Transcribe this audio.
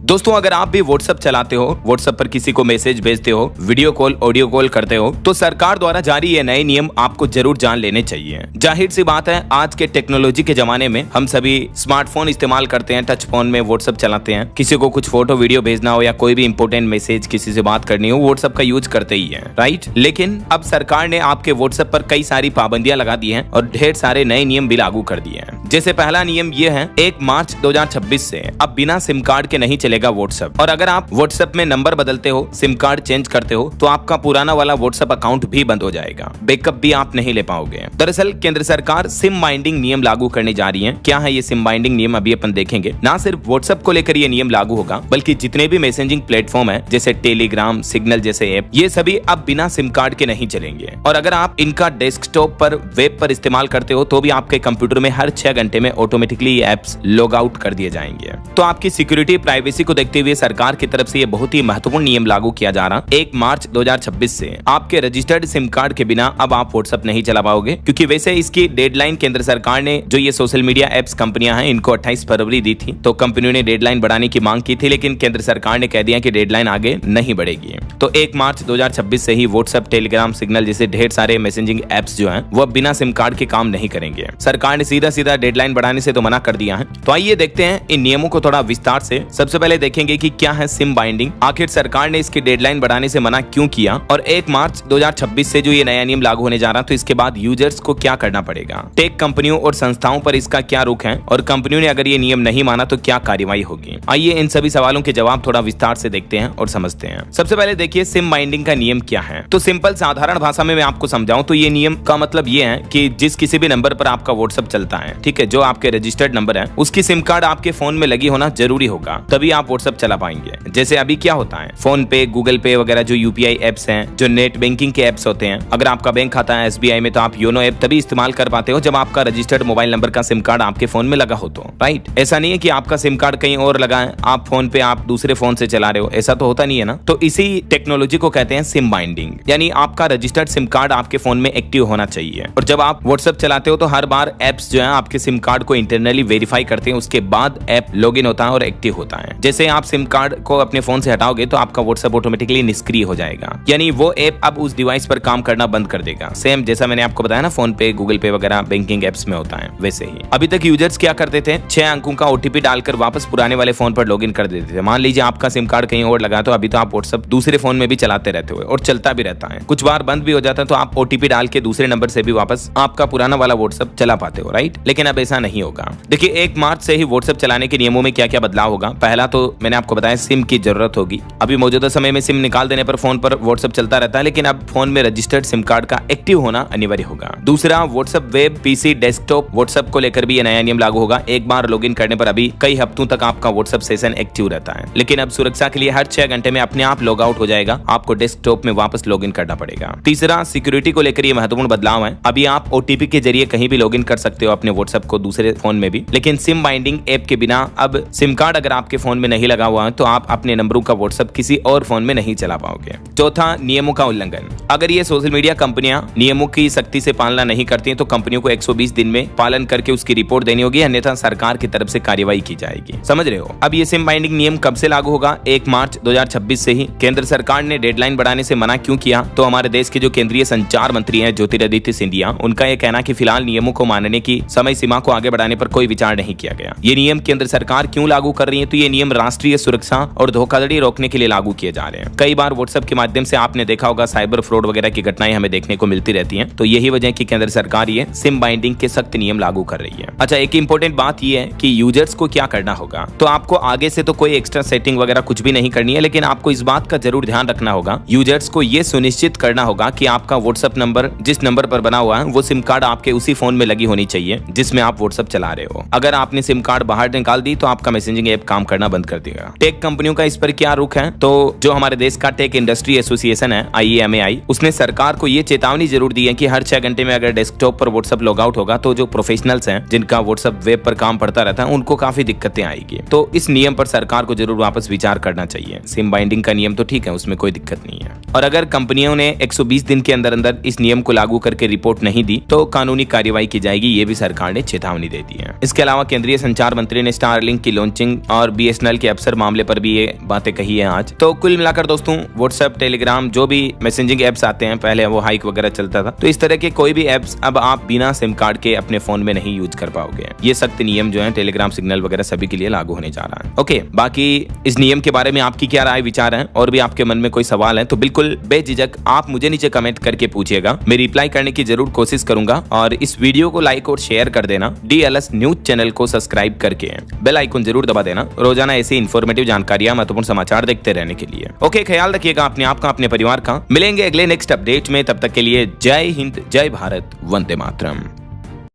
दोस्तों अगर आप भी व्हाट्सएप चलाते हो, व्हाट्सएप पर किसी को मैसेज भेजते हो, वीडियो कॉल ऑडियो कॉल करते हो, तो सरकार द्वारा जारी ये नए नियम आपको जरूर जान लेने चाहिए। जाहिर सी बात है, आज के टेक्नोलॉजी के जमाने में हम सभी स्मार्टफोन इस्तेमाल करते हैं, टच फोन में व्हाट्सएप चलाते हैं। किसी को कुछ फोटो वीडियो भेजना हो या कोई भी इंपोर्टेंट मैसेज किसी से बात करनी हो, व्हाट्सएप का यूज करते ही है, राइट। लेकिन अब सरकार ने आपके व्हाट्सएप पर कई सारी पाबंदियां लगा दी हैं और ढेर सारे नए नियम भी लागू कर दिए हैं। जैसे पहला नियम ये है, 1 मार्च 2026 से अब बिना सिम कार्ड के नहीं चलेगा व्हाट्सएप। और अगर आप व्हाट्सएप में नंबर बदलते हो, सिम कार्ड चेंज करते हो, तो आपका पुराना वाला व्हाट्सएप अकाउंट भी बंद हो जाएगा, बैकअप भी आप नहीं ले पाओगे। दरअसल केंद्र सरकार सिम बाइंडिंग नियम लागू करने जा रही है। क्या है ये सिम बाइंडिंग नियम, अभी अपन देखेंगे। ना सिर्फ व्हाट्सएप को लेकर ये नियम लागू होगा, बल्कि जितने भी मैसेजिंग प्लेटफॉर्म है जैसे टेलीग्राम, सिग्नल जैसे ऐप, ये सभी अब बिना सिम कार्ड के नहीं चलेंगे। और अगर आप इनका डेस्कटॉप पर, वेब पर इस्तेमाल करते हो, तो भी आपके कंप्यूटर में हर 6 घंटे में ऑटोमेटिकली ये एप्स लॉग आउट कर दिए जाएंगे। तो आपकी सिक्योरिटी, प्राइवेसी को देखते हुए सरकार की तरफ से ये बहुत ही महत्वपूर्ण नियम लागू किया जा रहा। 1 मार्च 2026 से आपके रजिस्टर्ड सिम कार्ड के बिना अब आप व्हाट्सएप नहीं चला पाओगे, क्योंकि वैसे इसकी डेडलाइन केंद्र सरकार ने, जो ये सोशल मीडिया एप्स कंपनियां हैं, इनको 28 फरवरी दी थी। तो कंपनियों ने डेडलाइन बढ़ाने की मांग की थी, लेकिन केंद्र सरकार ने कह दिया कि डेडलाइन आगे नहीं बढ़ेगी। तो 1 मार्च 2026 से ही व्हाट्सएप, टेलीग्राम, सिग्नल जैसे ढेर सारे मैसेजिंग एप्स जो हैं, वो बिना सिम कार्ड के काम नहीं करेंगे। सरकार ने सीधा सीधा डेडलाइन बढ़ाने से तो मना कर दिया है। तो आइए देखते हैं इन नियमों को थोड़ा विस्तार से। सबसे पहले देखेंगे कि क्या है सिम बाइंडिंग, आखिर सरकार ने इसकी डेडलाइन बढ़ाने से मना क्यों किया, और 1 मार्च 2026 से जो ये नया नियम लागू होने जा रहा, तो इसके बाद यूजर्स को क्या करना पड़ेगा, टेक कंपनियों और संस्थाओं पर इसका क्या रुख है, और कंपनियों ने अगर ये नियम नहीं माना तो क्या कार्रवाई होगी। आइए इन सभी सवालों के जवाब थोड़ा विस्तार से देखते हैं और समझते हैं। सबसे पहले देखिए सिम बाइंडिंग का नियम क्या है। तो सिंपल साधारण भाषा में मैं आपको समझाऊं तो ये नियम का मतलब ये है कि जिस किसी भी नंबर पर आपका व्हाट्सएप चलता है, ठीक है, जो आपके रजिस्टर्ड नंबर है, उसकी सिम कार्ड आपके फोन में लगी होना जरूरी होगा, तभी आप व्हाट्सएप चला पाएंगे। जैसे अभी क्या होता है, फोन पे, गूगल पे वगैरह जो यूपीआई एप्स हैं, जो नेट बैंकिंग के एप्स होते हैं, अगर आपका बैंक खाता है एसबीआई में, तो आप योनो ऐप तभी इस्तेमाल कर पाते हो जब आपका रजिस्टर्ड मोबाइल नंबर का सिम कार्ड आपके फोन में लगा हो तो, राइट। ऐसा नहीं है कि आपका सिम कार्ड कहीं और लगा है, आप फोन पे आप दूसरे फोन से चला रहे हो, ऐसा तो होता नहीं है ना। तो इसी टेक्नोलॉजी को कहते हैं सिम बाइंडिंग, यानी आपका रजिस्टर्ड सिम कार्ड आपके फोन में एक्टिव होना चाहिए। और जब आप व्हाट्सएप चलाते हो तो हर बार एप्स जो है आपके सिम कार्ड को इंटरनली वेरीफाई करते हैं, उसके बाद ऐप लॉगिन होता है और एक्टिव होता है। जैसे आप सिम कार्ड को अपने फोन से हटाओगे तो आपका व्हाट्सएप ऑटोमेटिकली निष्क्रिय हो जाएगा, यानी वो ऐप अब उस डिवाइस पर काम करना बंद कर देगा। सेम जैसा मैंने आपको बताया ना, फोन पे, गूगल पे वगैरह बैंकिंग एप्स में होता है, वैसे ही। अभी तक यूजर्स क्या करते थे, 6 अंकों का ओटीपी डालकर वापस पुराने वाले फोन पर लॉगिन कर देते थे। मान लीजिए आपका सिम कार्ड कहीं और लगा, तो अभी तो आप व्हाट्सएप दूसरे फोन में भी चलाते रहते हो और चलता भी रहता है, कुछ बार बंद भी हो जाता है, तो आप ओटीपी डाल के दूसरे नंबर से भी वापस आपका पुराना वाला व्हाट्सएप चला पाते हो, राइट। लेकिन अब ऐसा नहीं होगा। देखिए 1 मार्च से ही व्हाट्सएप चलाने के नियमों में क्या क्या बदलाव होगा। पहला तो मैंने आपको बताया, सिम की जरूरत होगी। अभी मौजूदा समय में सिम निकाल देने पर फोन पर व्हाट्सएप चलता रहता है, लेकिन अब फोन में रजिस्टर्ड सिम कार्ड का एक्टिव होना अनिवार्य होगा। दूसरा, WhatsApp web, PC, desktop, WhatsApp को लेकर भी ये नया नियम लागू होगा। एक बार लॉगिन करने पर अभी कई हफ्तों तक आपका व्हाट्सएप सेशन एक्टिव रहता है, लेकिन अब सुरक्षा के लिए हर 6 घंटे में अपने आप लॉग आउट हो जाएगा, आपको डेस्कटॉप में वापस लॉगिन करना पड़ेगा। तीसरा, सिक्योरिटी को लेकर ये महत्वपूर्ण बदलाव है। अभी आप ओटीपी के जरिए कहीं भी लॉगिन कर सकते हो अपने व्हाट्सएप को दूसरे फोन में भी, लेकिन सिम बाइंडिंग ऐप के बिना अब सिम कार्ड अगर आपके फोन में नहीं लगा हुआ है तो आप अपने नंबरों का व्हाट्सएप किसी और फोन में नहीं चला पाओगे। चौथा, नियमों का उल्लंघन। अगर ये सोशल मीडिया कंपनियां नियमों की सख्ती से पालना नहीं करती हैं, तो कंपनियों को 120 दिन में पालन करके उसकी रिपोर्ट देनी होगी, अन्यथा सरकार की तरफ से कार्रवाई की जाएगी। समझ रहे हो। अब ये सिम बाइंडिंग नियम कब से लागू होगा, 1 मार्च 2026 से ही। केंद्र सरकार ने डेडलाइन बढ़ाने से मना क्यों किया, तो हमारे देश के जो केंद्रीय संचार मंत्री हैं ज्योतिरादित्य सिंधिया, उनका यह कहना कि फिलहाल नियमों को मानने की समय सीमा को आगे बढ़ाने पर कोई विचार नहीं किया गया। ये नियम केंद्र सरकार क्यों लागू कर रही है, तो ये नियम राष्ट्रीय सुरक्षा और धोखाधड़ी रोकने के लिए लागू किए जा रहे हैं। कई बार व्हाट्सएप के माध्यम से आपने देखा होगा साइबर फ्रॉड वगैरह की घटनाएं हमें देखने को मिलती रहती हैं, तो यही वजह है कि केंद्र सरकार ये सिम बाइंडिंग के सख्त नियम लागू कर रही है। अच्छा, एक इंपॉर्टेंट बात ये है कि यूजर्स को क्या करना होगा। तो आपको आगे से तो कोई एक्स्ट्रा सेटिंग वगैरह कुछ भी नहीं करनी है, लेकिन आपको इस बात का जरूर ध्यान रखना होगा, यूजर्स को ये सुनिश्चित करना होगा कि आपका व्हाट्सएप नंबर जिस नंबर पर बना हुआ है वो सिम कार्ड आपके उसी फोन में लगी होनी चाहिए जिसमें आप व्हाट्सएप चला रहे हो। अगर आपने सिम कार्ड बाहर निकाल दी तो आपका मैसेजिंग ऐप काम करना बंद कर देगा। टेक कंपनियों का इस पर क्या रुख है, तो जो हमारे देश का टेक इंडस्ट्री एसोसिएशन है IEMAI, उसने सरकार को ये चेतावनी जरूर दी है कि हर 6 घंटे में अगर डेस्कटॉप पर व्हाट्सएप लॉग आउट होगा तो जो प्रोफेशनल्स हैं जिनका व्हाट्सएप वेब पर काम पड़ता रहता है उनको काफी दिक्कतें आएगी। तो इस नियम पर सरकार को जरूर वापस विचार करना चाहिए। सिम बाइंडिंग का नियम तो ठीक है, उसमें कोई दिक्कत नहीं है। और अगर कंपनियों ने 120 दिन के अंदर अंदर इस नियम को लागू करके रिपोर्ट नहीं दी तो कानूनी कार्रवाई की जाएगी, ये भी सरकार ने चेतावनी दे दी है। इसके अलावा केंद्रीय संचार मंत्री ने स्टारलिंक की लॉन्चिंग और BSNL बीएसएनएल के अफसर मामले पर भी ये बातें कही है आज। तो कुल मिलाकर दोस्तों व्हाट्सएप, टेलीग्राम जो भी मैसेजिंग एप्स आते हैं, पहले वो हाइक वगैरह चलता था, तो इस तरह के कोई भी एप्स अब आप बिना सिम कार्ड के अपने फोन में नहीं यूज कर पाओगे। ये सख्त नियम जो है टेलीग्राम, सिग्नल वगैरह सभी के लिए लागू होने जा रहा है। ओके, बाकी इस नियम के बारे में आपकी क्या राय विचार है और भी आपके मन में कोई सवाल है तो बिल्कुल बेझिझक आप मुझे नीचे कमेंट करके पूछिएगा, मैं रिप्लाई करने की जरूर कोशिश करूंगा। और इस वीडियो को लाइक और शेयर कर देना, डीएलएस न्यूज चैनल को सब्सक्राइब करके बेल आइकन जरूर दबा देना रोजाना ऐसी इंफॉर्मेटिव जानकारियां, महत्वपूर्ण समाचार देखते रहने के लिए। ओके, ख्याल रखिएगा अपने आप का, अपने परिवार का। मिलेंगे अगले नेक्स्ट अपडेट में, तब तक के लिए जय हिंद, जय भारत, वंदे मातरम।